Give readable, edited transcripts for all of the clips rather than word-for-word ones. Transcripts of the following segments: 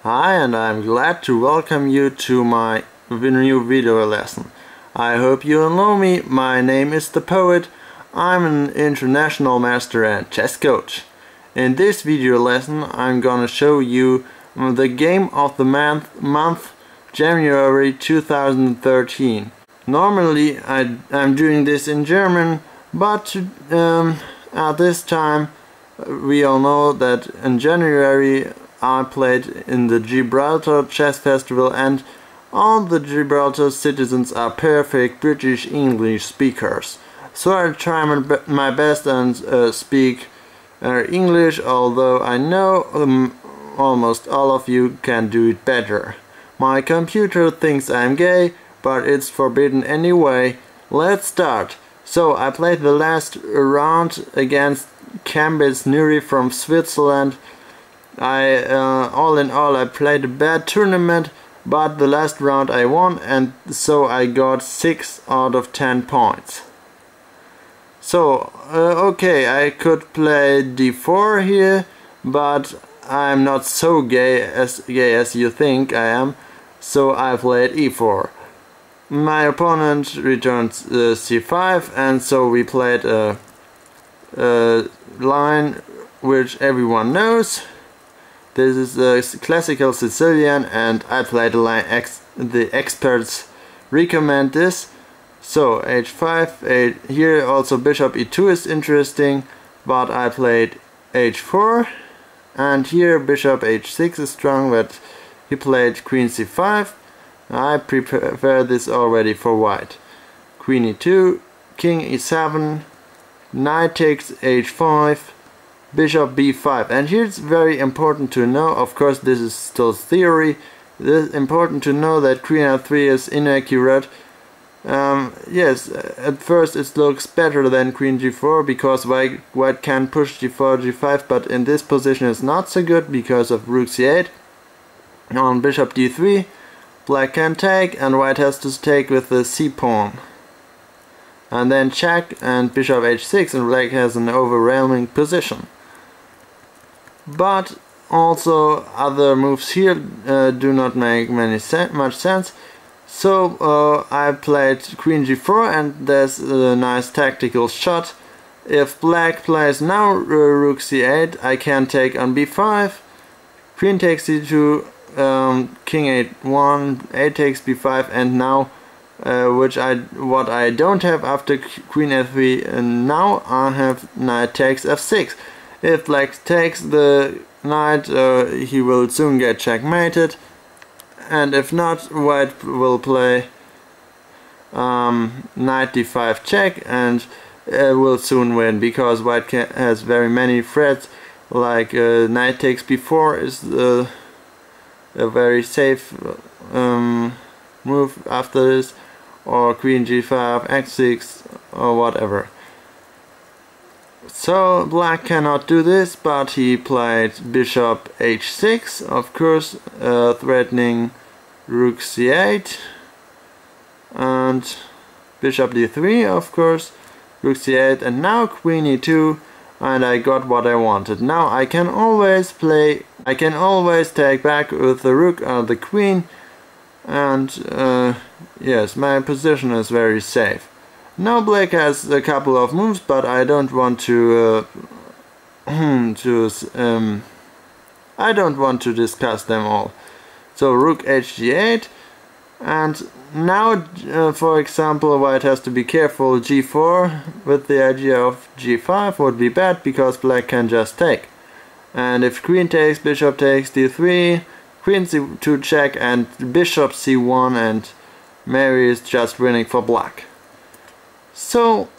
Hi, and I'm glad to welcome you to my new video lesson. I hope you know me. My name is the Poet. I'm an international master and chess coach. In this video lesson I'm gonna show you the game of the month January 2013. Normally I'm doing this in German, but at this time we all know that in January I played in the Gibraltar Chess Festival, and all the Gibraltar citizens are perfect British English speakers. So I try my best and speak English, although I know almost all of you can do it better. My computer thinks I'm gay, but it's forbidden anyway. Let's start. So I played the last round against FM Nuri from Switzerland. All in all I played a bad tournament, but the last round I won, and so I got 6 out of 10 points. So okay, I could play d4 here, but I'm not so gay as you think I am, so I played e4. My opponent returned c5, and so we played a line which everyone knows. This is a classical Sicilian, and I played a line the experts recommend this. So h5, here also bishop e2 is interesting, but I played h4, and here bishop h6 is strong, but he played queen c5. I prepare this already for white. Queen e2, king e7, knight takes h5, bishop b5, and here it's very important to know, of course this is still theory, it's important to know that queen f3 is inaccurate. Yes, at first it looks better than queen g4 because white can push g4, g5, but in this position it's not so good because of rook c8. On bishop d3, black can take, and white has to take with the c pawn. And then check, and bishop h6, and black has an overwhelming position. But also other moves here do not make much sense. So I played queen g4, and there's a nice tactical shot. If black plays now rook c8, I can take on b5, queen takes c2, king a1, a takes b5, and now what I don't have after queen f3, and now I have knight takes f6. If black takes the knight, he will soon get checkmated, and if not, white will play knight d5 check, and will soon win, because white has very many threats, like knight takes b4 is a very safe move after this, or queen g5, x6, or whatever. So black cannot do this, but he played bishop h6, of course, threatening rook c8, and bishop d3, of course, rook c8, and now queen e2, and I got what I wanted. Now I can always take back with the rook or the queen, and yes, my position is very safe. Now black has a couple of moves, but I don't want to I don't want to discuss them all. So rook hg8, and now for example white has to be careful. g4 with the idea of g5 would be bad, because black can just take. And if queen takes, bishop takes d3, queen c2 check, and bishop c1, and Mary is just winning for black. So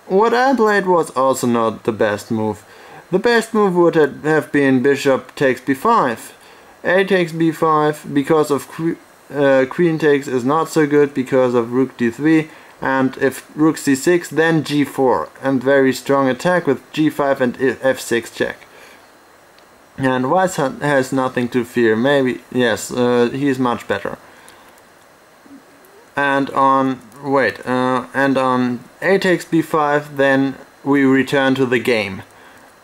what I played was also not the best move. The best move would have been bishop takes b5, a takes b5, because of queen takes is not so good because of rook d3, and if rook c6, then g4, and very strong attack with g5 and f6 check. And white has nothing to fear. Maybe, yes, he's much better. And on a takes b5, then we return to the game.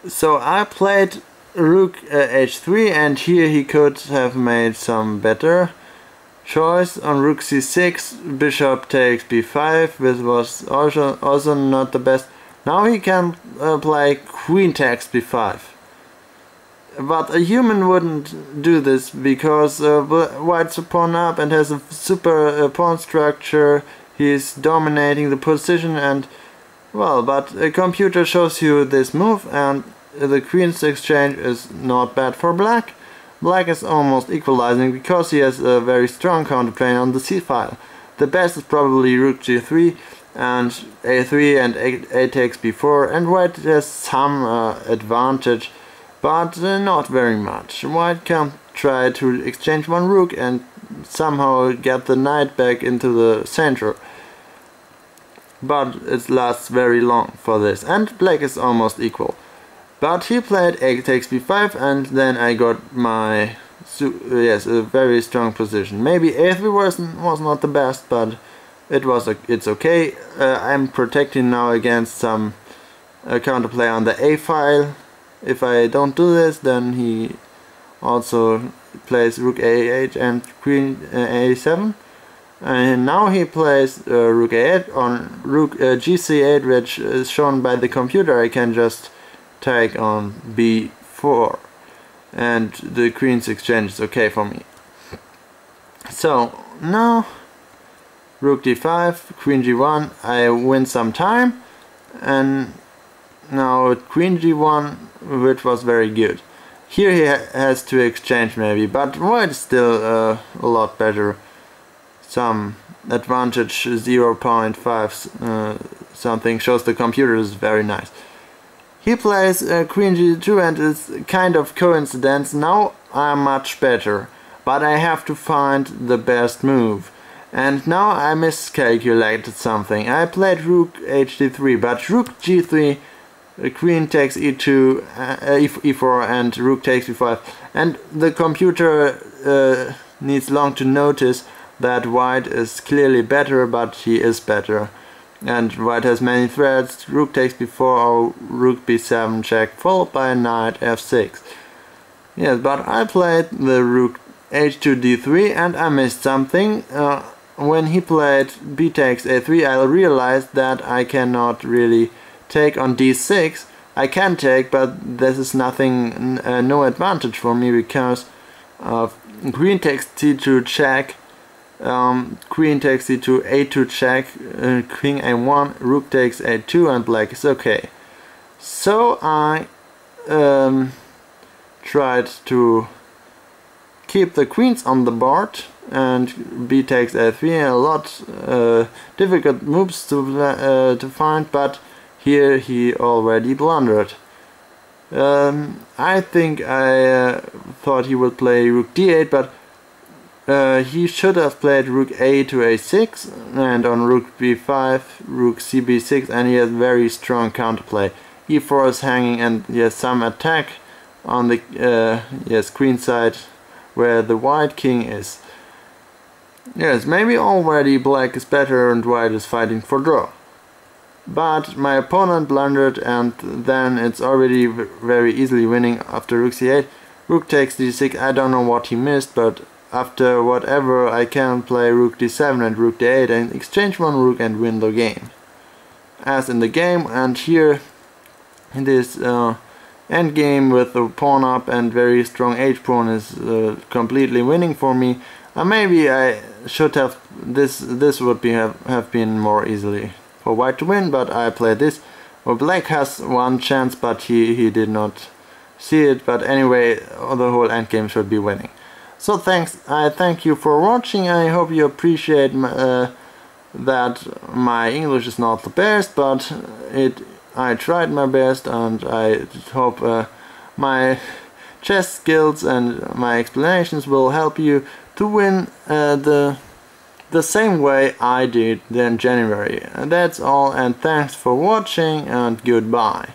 So I played rook h3, and here he could have made some better choice. On rook c6, bishop takes b5, which was also not the best. Now he can play queen takes b5. But a human wouldn't do this, because white's a pawn up and has a super pawn structure. He's dominating the position, and well, but a computer shows you this move, and the queen's exchange is not bad for black. Black is almost equalizing because he has a very strong counterplay on the c file. The best is probably rook g3 and a3 and a takes b4, and white has some advantage, but not very much. White can try to exchange one rook and somehow get the knight back into the center, but it lasts very long for this, and black is almost equal. But he played a takes b5, and then I got my a very strong position. Maybe a3 was not the best, but it's okay. I'm protecting now against some counterplay on the a file. If I don't do this, then he also plays rook a8 and queen a7. And now he plays rook a8 on rook gc8, which is shown by the computer. I can just take on b4, and the queen's exchange is okay for me. So now rook d5, queen g1, I win some time, and now queen g1, which was very good. Here he has to exchange maybe, but white is still a lot better. Some advantage 0.5 something shows the computer is very nice. He plays queen g2, and it's kind of coincidence. Now I'm much better, but I have to find the best move. And now I miscalculated something. I played rook hd3, but rook g3, queen takes e2, e4, and rook takes b5. And the computer needs long to notice that white is clearly better, but he is better. And white has many threats: rook takes b4 or rook b7 check, followed by knight f6. Yes, but I played the rook h2 d3, and I missed something. When he played b takes a3, I realized that I cannot really take on d6. I can take, but this is nothing, no advantage for me, because queen takes c2 check, queen takes c2, a2 check, queen a1, rook takes a2, and black is okay. So I tried to keep the queens on the board, and b takes a3, a lot difficult moves to find, but here he already blundered. I think I thought he would play rook d8, but he should have played rook a to a6, and on rook b5, rook cb6, and he has very strong counterplay. e4 is hanging, and he has some attack on the queen side where the white king is. Yes, maybe already black is better and white is fighting for draw. But my opponent blundered, and then it's already very easily winning after rook c8. Rook takes d6, I don't know what he missed, but after whatever I can play rook d7 and rook d8 and exchange one rook and win the game. As in the game, and here in this endgame with the pawn up and very strong h-pawn is completely winning for me. Maybe I should have this would have been more easily for white to win, but I played this. Well, black has one chance, but he did not see it. But anyway, the whole endgame should be winning. So I thank you for watching. I hope you appreciate that my English is not the best, but I tried my best, and I hope my chess skills and my explanations will help you to win the same way I did in January. And that's all, and thanks for watching, and goodbye.